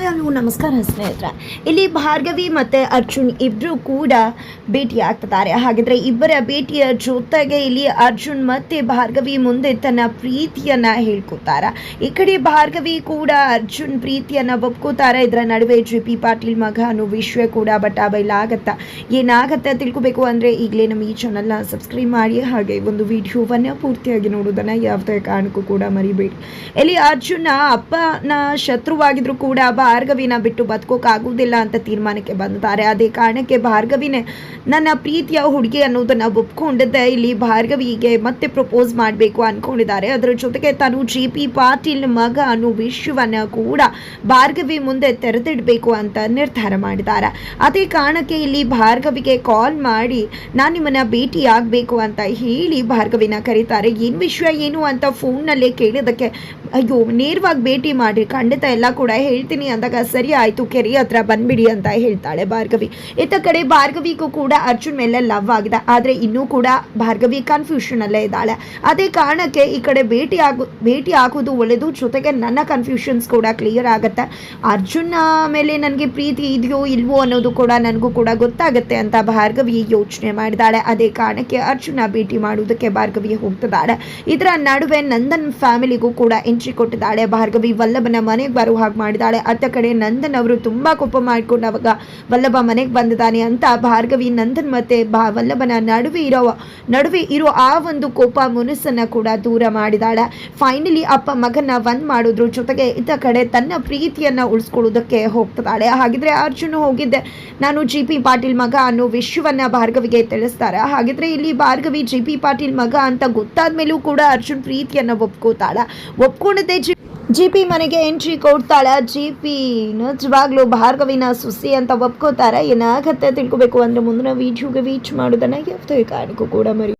Hello ನಮಸ್ಕಾರ ಸ್ನೇಹಿತರೆ. ಇಲ್ಲಿ ಭಾರ್ಗವಿ ಮತ್ತು ಅರ್ಜುನ್ ಇಬ್ಬರು ಕೂಡ ಭೇಟಿ ಆಗ್ತಿದ್ದಾರೆ. ಹಾಗಿದ್ರೆ ಇಬ್ಬರ ಭೇಟಿಯ ಜೊತೆಗೆ ಇಲ್ಲಿ ಅರ್ಜುನ್ ಮತ್ತು ಭಾರ್ಗವಿ ಮುಂದೆ ತನ್ನ ಪ್ರೀತಿಯನ್ನು ಹೇಳ್ಕೊತಾರೆ. ಈ ಕಡೆ ಭಾರ್ಗವಿ ಕೂಡ ಅರ್ಜುನ್ ಪ್ರೀತಿಯನ್ನು ಒಪ್ಕೋತಾರೆ. ಇದರ ನಡುವೆ JP ಪಾಟೀಲ್ ಮಗ ಅನ್ನೋ ವಿಷಯ ಕೂಡ ಬೈಲಾಗತ್ತಾ. ಏನಾಗತ್ತೆ ತಿಳ್ಕೊಬೇಕು ಅಂದರೆ ಈಗಲೇ ನಮ್ಮ ಈ ಚಾನಲ್ನ ಸಬ್ಸ್ಕ್ರೈಬ್ ಮಾಡಿ, ಹಾಗೆ ಒಂದು ವಿಡಿಯೋವನ್ನು ಪೂರ್ತಿಯಾಗಿ ನೋಡೋದನ್ನು ಯಾವುದೇ ಕಾರಣಕ್ಕೂ ಕೂಡ ಮರಿಬೇಡಿ. ಇಲ್ಲಿ ಅರ್ಜುನ ಅಪ್ಪನ ಶತ್ರುವಾಗಿದ್ರು ಕೂಡ ಭಾರ್ಗವಿನ ಬಿಟ್ಟು ಬದುಕೋಕ್ಕಾಗುವುದಿಲ್ಲ ಅಂತ ತೀರ್ಮಾನಕ್ಕೆ ಬಂದಿದ್ದಾರೆ. ಅದೇ ಕಾರಣಕ್ಕೆ ಭಾರ್ಗವಿನೇ ನನ್ನ ಪ್ರೀತಿಯ ಹುಡುಗಿ ಅನ್ನೋದನ್ನ ಒಪ್ಕೊಂಡಿದ್ದೆ. ಇಲ್ಲಿ ಭಾರ್ಗವಿಗೆ ಮತ್ತೆ ಪ್ರಪೋಸ್ ಮಾಡಬೇಕು ಅನ್ಕೊಂಡಿದ್ದಾರೆ. ಅದರ ಜೊತೆಗೆ ತಾನು JP ಪಾಟೀಲ್ ಮಗ ಅನ್ನೋ ವಿಷಯವನ್ನ ಕೂಡ ಭಾರ್ಗವಿ ಮುಂದೆ ತೆರೆದಿಡಬೇಕು ಅಂತ ನಿರ್ಧಾರ ಮಾಡಿದ್ದಾರೆ. ಅದೇ ಕಾರಣಕ್ಕೆ ಇಲ್ಲಿ ಭಾರ್ಗವಿಗೆ ಕಾಲ್ ಮಾಡಿ ನಾನು ನಿಮ್ಮನ್ನ ಭೇಟಿ ಆಗಬೇಕು ಅಂತ ಹೇಳಿ ಭಾರ್ಗವಿನ ಕರೀತಾರೆ. ಏನು ವಿಷಯ ಏನು ಅಂತ ಫೋನ್ನಲ್ಲೇ ಕೇಳಿದಕ್ಕೆ ಅಯ್ಯೋ ನೇರವಾಗಿ ಭೇಟಿ ಮಾಡಿ ಖಂಡಿತ ಎಲ್ಲ ಕೂಡ ಹೇಳ್ತೀನಿ ಅಂದಾಗ ಸರಿ ಆಯಿತು ಕೆರೆ ಹತ್ರ ಬಂದ್ಬಿಡಿ ಅಂತ ಹೇಳ್ತಾಳೆ ಭಾರ್ಗವಿ. ಇತ್ತ ಕಡೆ ಭಾರ್ಗವಿಗೂ ಕೂಡ ಅರ್ಜುನ್ ಮೇಲೆ ಲವ್ ಆಗಿದೆ, ಆದರೆ ಇನ್ನೂ ಕೂಡ ಭಾರ್ಗವಿ ಕನ್ಫ್ಯೂಷನ್ ಅಲ್ಲೇ ಇದ್ದಾಳೆ. ಅದೇ ಕಾರಣಕ್ಕೆ ಈ ಕಡೆ ಭೇಟಿ ಆಗೋದು ಒಳ್ಳೆಯದು, ಜೊತೆಗೆ ನನ್ನ ಕನ್ಫ್ಯೂಷನ್ಸ್ ಕೂಡ ಕ್ಲಿಯರ್ ಆಗುತ್ತೆ. ಅರ್ಜುನ್ ಮೇಲೆ ನನಗೆ ಪ್ರೀತಿ ಇದೆಯೋ ಇಲ್ವೋ ಅನ್ನೋದು ಕೂಡ ನನಗೂ ಕೂಡ ಗೊತ್ತಾಗುತ್ತೆ ಅಂತ ಭಾರ್ಗವಿ ಯೋಚನೆ ಮಾಡಿದಾಳೆ. ಅದೇ ಕಾರಣಕ್ಕೆ ಅರ್ಜುನ ಭೇಟಿ ಮಾಡುವುದಕ್ಕೆ ಭಾರ್ಗವಿ ಹೋಗ್ತಿದ್ದಾಳೆ. ಇದರ ನಡುವೆ ನಂದನ್ ಫ್ಯಾಮಿಲಿಗೂ ಕೂಡ ಎಂಟ್ರಿ ಕೊಟ್ಟಿದ್ದಾಳೆ. ಭಾರ್ಗವಿ ವಲ್ಲಭನ ಮನೆಗೆ ಬರೋ ಹಾಗೆ ಮಾಡಿದಾಳೆ. ಅತ್ತ ಕಡೆ ನಂದನ್ ಅವರು ತುಂಬಾ ಕೋಪ ಮಾಡಿಕೊಂಡು ಅವಾಗ ವಲ್ಲಭ ಮನೆಗೆ ಬಂದಿದ್ದಾನೆ ಅಂತ ಭಾರ್ಗವಿ ನಂದನ್ ಮತ್ತೆ ವಲ್ಲಭನ ನಡುವೆ ಇರೋ ಆ ಒಂದು ಕೋಪ ಮುನಸನ್ನ ಕೂಡ ದೂರ ಮಾಡಿದಾಳೆ. ಫೈನಲಿ ಅಪ್ಪ ಮಗನ ಒಂದ್ ಮಾಡೋದ್ರ ಜೊತೆಗೆ ಇತ್ತ ಕಡೆ ತನ್ನ ಪ್ರೀತಿಯನ್ನ ಉಳಿಸ್ಕೊಳ್ಳೋದಕ್ಕೆ ಹೋಗ್ತಿದ್ದಾಳೆ. ಹಾಗಿದ್ರೆ ಅರ್ಜುನ್ ಹೋಗಿದ್ದೆ ನಾನು JP ಪಾಟೀಲ್ ಮಗ ಅನ್ನೋ ವಿಷಯವನ್ನ ಭಾರ್ಗವಿಗೆ ತಿಳಿಸ್ತಾರೆ. ಹಾಗಿದ್ರೆ ಇಲ್ಲಿ ಭಾರ್ಗವಿ JP ಪಾಟೀಲ್ ಮಗ ಅಂತ ಗೊತ್ತಾದ್ಮೇಲೂ ಕೂಡ ಅರ್ಜುನ್ ಪ್ರೀತಿಯನ್ನ ಒಪ್ಕೊಂಡಿದ್ದೆ JP ಮನೆಗೆ ಎಂಟ್ರಿ ಕೊಡ್ತಾಳೆ. JP ನಿಜವಾಗ್ಲೂ ಭಾರ್ಗವಿನ ಸುಸಿ ಅಂತ ಒಪ್ಕೋತಾರೆ. ಏನಾಗತ್ತೆ ತಿಳ್ಕೊಬೇಕು ಅಂದ್ರೆ ಮುಂದಿನ ವಿಡಿಯೋಗೆ ವೀಚ್ ಮಾಡೋದನ್ನ ಯಾವುದೇ ಕಾರಣಕ್ಕೂ ಕೂಡ ಮರಿ